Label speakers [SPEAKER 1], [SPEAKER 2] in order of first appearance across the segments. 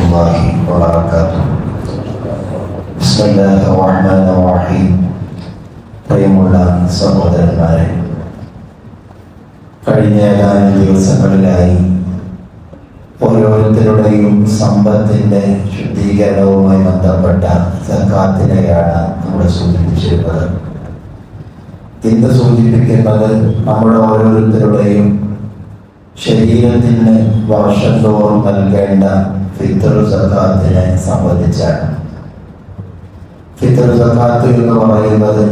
[SPEAKER 1] الله وبركاته. بسم الله الرحمن الرحيم. പ്രിയമുള്ള സഹോദരന്മാരെ, കഴിഞ്ഞ ഏതാനും ദിവസങ്ങളിലായി ഓരോരുത്തരുടെയും സമ്പത്തിന്റെ ശുദ്ധീകരണവുമായി ബന്ധപ്പെട്ട സക്കാത്തിനെയാണ് നമ്മൾ സൂചിപ്പിച്ചിരുന്നത്. ഇന്ന് സൂചിപ്പിക്കുന്നത് നമ്മുടെ ഓരോരുത്തരുടെയും ശരീരത്തിന് വർഷം തോറും നൽകേണ്ട ഫിത്ർ സക്കാത്തിനെ സംബന്ധിച്ചാണ്. ഫിത്ർ സക്കാത്ത് എന്ന് പറയുന്നത്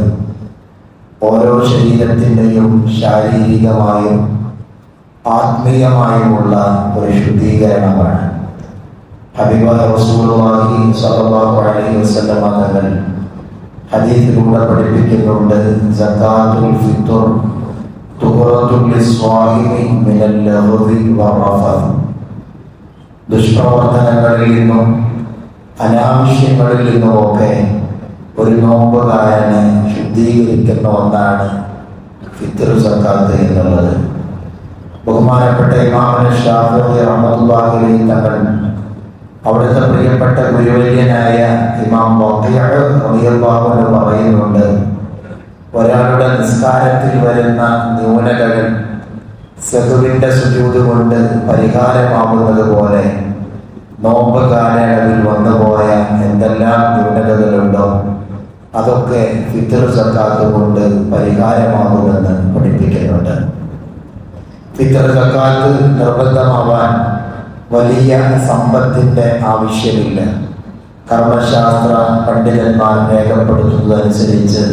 [SPEAKER 1] ഓരോ ശരീരത്തിൻ്റെയും ശാരീരികമായും ആത്മീയമായുമുള്ള ഒരു ശുദ്ധീകരണമാണ്. ഹബീബായ റസൂലുള്ളാഹി സ്വല്ലല്ലാഹു അലൈഹി വസല്ലം തങ്ങൾ ഹദീസിലൂടെ പഠിപ്പിക്കുന്നുണ്ട്, സക്കാത്തുൽ ഫിത്ർ തുഹറത്തുൽ ലിസ്വാഹിമി മിനൽ ലഗ്വി വറഫത്ത്. ദുഷ്പ്രവർത്തനങ്ങളിൽ നിന്നും അനാവശ്യങ്ങളിൽ നിന്നുമൊക്കെ ഒരു നോമ്പുകാരനെ ശുദ്ധീകരിക്കുന്ന ഒന്നാണ് ഫിത്ർ സക്കാത്ത് എന്നുള്ളത്. ബഹുമാനപ്പെട്ട ഇമാം ശാഫിഈ റഹ്മത്തുള്ളാഹി അലൈഹി തങ്ങൾ അവിടുത്തെ പ്രിയപ്പെട്ട ഗുരുവര്യനായ ഇമാം വഖീഅ റളിയല്ലാഹു അൻഹു പറയുന്നുണ്ട്, ഒരാളുടെ നിസ്കാരത്തിൽ വരുന്ന ന്യൂനതകൾ സഹ്വിന്റെ സുജൂദ് കൊണ്ട് പരിഹാരമാകുന്നത് പോലെ നോമ്പ് കാലയളവിൽ വന്നുപോയ എന്തെല്ലാം ന്യൂനതകളുണ്ടോ അതൊക്കെ ഫിത്ർ സക്കാത്ത് കൊണ്ട് പരിഹാരമാകുമെന്ന് പഠിപ്പിക്കുന്നുണ്ട്. ഫിത്ർ സക്കാത്ത് നിർബന്ധമാവാൻ വലിയ സമ്പത്തിന്റെ ആവശ്യമില്ല. കർമ്മശാസ്ത്ര പണ്ഡിതന്മാർ രേഖപ്പെടുത്തുന്നതനുസരിച്ച്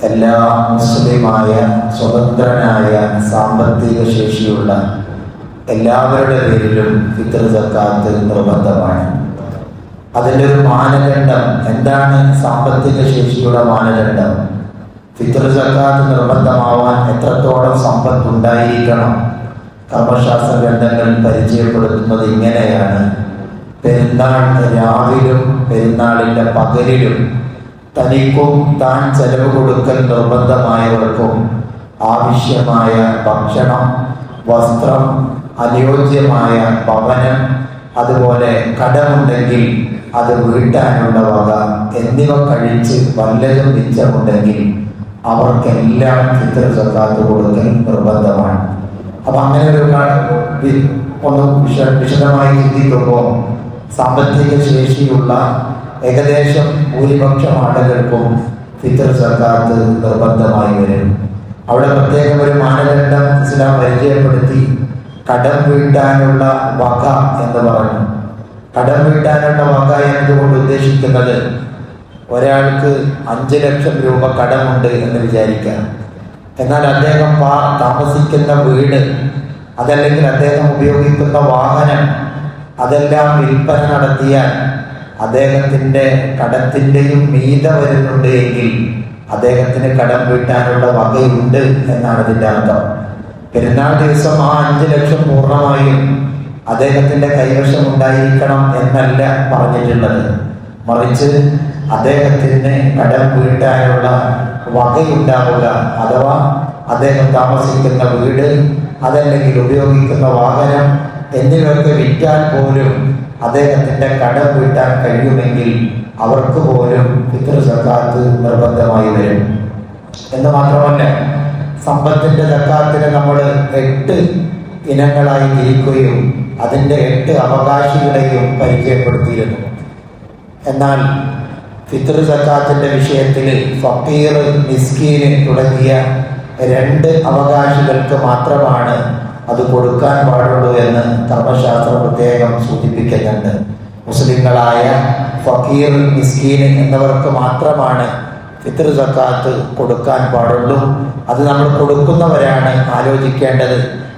[SPEAKER 1] എല്ലാ മുസ്ലിമായ സ്വതന്ത്രനായ സാമ്പത്തിക ശേഷിയുള്ള എല്ലാവരുടെ പേരിലും ഫിത്ർ സക്കാത്ത് നിർബന്ധമാണ്. അതിൻ്റെ ഒരു മാനദണ്ഡം എന്താണ്? സാമ്പത്തിക ശേഷിയുടെ മാനദണ്ഡം. ഫിത്ർ സക്കാത്ത് നിർബന്ധമാവാൻ എത്രത്തോളം സമ്പത്ത് ഉണ്ടായിരിക്കണം? കർമ്മശാസ്ത്ര ഗ്രന്ഥങ്ങൾ പരിചയപ്പെടുത്തുന്നത് ഇങ്ങനെയാണ്: പെരുന്നാൾ രാവിലും പെരുന്നാളിൻ്റെ പകലിലും തനിക്കും താൻ ചെലവ് കൊടുക്കൽ നിർബന്ധമായവർക്കും ആവശ്യമായ ഭക്ഷണം, വസ്ത്രം, അനുയോജ്യമായ ഭവനം, അതുപോലെ കടമുണ്ടെങ്കിൽ അത് വീട്ടാനുള്ള വക എന്നിവ കഴിച്ച് വല്ലതും മിച്ചമുണ്ടെങ്കിൽ അവർക്കെല്ലാം ഫിത്ർ സക്കാത്ത് കൊടുക്കൽ നിർബന്ധമാണ്. അപ്പൊ അങ്ങനെ ഒരു ഒന്ന് വിശദമായി ചിന്തിക്കുമ്പോൾ സാമ്പത്തിക ശേഷിയുള്ള ഏകദേശം ഭൂരിപക്ഷം ആളുകൾക്കും ഫിത്ർ സക്കാത്ത് നിർബന്ധമായി വരും. അവിടെ പ്രത്യേകം ഒരു മാനദണ്ഡം ഇസ്ലാം പരിചയപ്പെടുത്തി. കടം വീട്ടാനുള്ള വക എന്ന് പറഞ്ഞു. കടം വീട്ടാനുള്ള വക എന്നതുകൊണ്ട് ഉദ്ദേശിക്കുന്നത്, ഒരാൾക്ക് 5 ലക്ഷം രൂപ കടമുണ്ട് എന്ന് വിചാരിക്കാം. എന്നാൽ അദ്ദേഹം താമസിക്കുന്ന വീട്, അതല്ലെങ്കിൽ അദ്ദേഹം ഉപയോഗിക്കുന്ന വാഹനം, അതെല്ലാം വിൽപ്പന നടത്തിയാൽ അദ്ദേഹത്തിൻ്റെ കടത്തിൻ്റെയും മീത വരുന്നുണ്ട് എങ്കിൽ അദ്ദേഹത്തിന് കടം വീട്ടാനുള്ള വകയുണ്ട് എന്നാണ് ഇതിൻ്റെ അർത്ഥം. പെരുന്നാൾ ദിവസം ആ 5 ലക്ഷം പൂർണ്ണമായും അദ്ദേഹത്തിൻ്റെ കൈവശം ഉണ്ടായിരിക്കണം എന്നല്ല പറഞ്ഞിട്ടുള്ളത്. മറിച്ച് അദ്ദേഹത്തിന് കടം വീട്ടാനുള്ള വകയുണ്ടാവുക, അഥവാ അദ്ദേഹം താമസിക്കുന്ന വീട്, അതല്ലെങ്കിൽ ഉപയോഗിക്കുന്ന വാഹനം എന്നിവയൊക്കെ വിറ്റാൽ പോലും അദ്ദേഹത്തിൻ്റെ കടം വീട്ടാൻ കഴിയുമെങ്കിൽ അവർക്ക് പോലും ഫിത്ർ സക്കാത്ത് നിർബന്ധമായി വരും. എന്ന് മാത്രമല്ല, സമ്പത്തിന്റെ സക്കാത്തിനെ നമ്മൾ 8 ഇനങ്ങളായി തിരിക്കുകയും അതിൻ്റെ 8 അവകാശികളെയും പരിചയപ്പെടുത്തിയിരുന്നു. എന്നാൽ ഫിത്ർ സക്കാത്തിന്റെ വിഷയത്തിൽ ഫഖീർ, മിസ്കീൻ തുടങ്ങിയ 2 അവകാശികൾക്ക് മാത്രമാണ് അത് കൊടുക്കാൻ പാടുള്ളൂ എന്ന് കർമ്മശാസ്ത്രം പ്രത്യേകം സൂചിപ്പിക്കുന്നുണ്ട്. മുസ്ലിങ്ങളായ ഫഖീർ, മിസ്കീൻ എന്നിവർക്ക് മാത്രമാണ് ഫിത്ർ സക്കാത്ത് കൊടുക്കാൻ പാടുള്ളൂ. അത് നമ്മൾ കൊടുക്കുന്നവരാണ് ആലോചിക്കേണ്ടത്.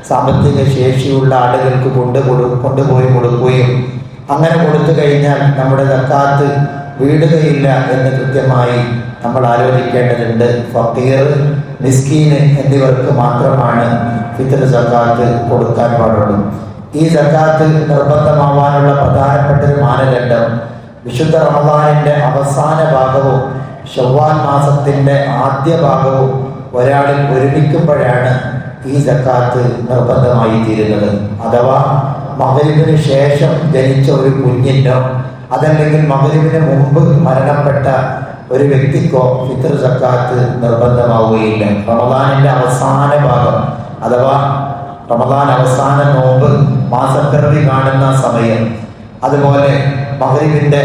[SPEAKER 1] സാമ്പത്തിക ശേഷിയുള്ള ആളുകൾക്ക് കൊണ്ടുപോയി കൊടുക്കുകയും അങ്ങനെ കൊടുത്തു കഴിഞ്ഞാൽ നമ്മുടെ സക്കാത്ത് വീടുകയില്ല എന്ന് കൃത്യമായി നമ്മൾ ആലോചിക്കേണ്ടതുണ്ട്. ഫഖീർ, മിസ്കീൻ എന്നിവർക്ക് മാത്രമാണ് ഫിത്ർ സക്കാത്ത് കൊടുക്കാൻ പാടുള്ളൂ. ഈ സക്കാത്ത് നിർബന്ധമാവാനുള്ള പ്രധാനപ്പെട്ട ഒരു മാനദണ്ഡം, വിശുദ്ധ റമദാനിന്റെ അവസാന ഭാഗവും ശവ്വാൽ മാസത്തിന്റെ ആദ്യ ഭാഗവും ഒരാളിൽ ഒരുമിക്കുമ്പോഴാണ് ഈ സക്കാത്ത് നിർബന്ധമായി തീരുന്നത്. അഥവാ മഗ്‌രിബിന് ശേഷം ജനിച്ച ഒരു കുഞ്ഞിനോ അതല്ലെങ്കിൽ മഗ്‌രിബിന് മുമ്പ് മരണപ്പെട്ട ഒരു വ്യക്തിക്കോ ഫിത്ർ സക്കാത്ത് നിർബന്ധമാവുകയില്ല. റമദാനിന്റെ അവസാന ഭാഗം അഥവാ റമദാൻ അവസാന നോമ്പ് മാസപ്പിറവി കാണുന്ന സമയം, അതുപോലെ മഗ്‌രിബിന്റെ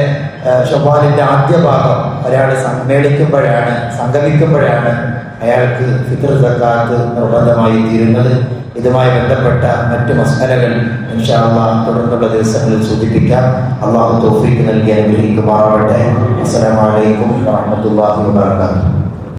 [SPEAKER 1] ശവ്വാലിന്റെ ആദ്യ ഭാഗം ഒരാൾ സംഗമിക്കുമ്പോഴാണ് അയാൾക്ക് ഫിത്ർ സക്കാത്ത് നിർബന്ധമായി തീരുന്നത്. ഇതുമായി ബന്ധപ്പെട്ട മറ്റ് മസ്അലകൾ ഇൻഷാ അല്ലാഹ് തുടർന്നുള്ള ദിവസങ്ങളിൽ സൂചിപ്പിക്കാം. അല്ലാഹു തൗഫീഖ് നൽകി അനുഗ്രഹിക്കുമാറാവട്ടെ. അസ്സലാമു അലൈക്കും വറഹ്മത്തുള്ളാഹി വബറകാതുഹു.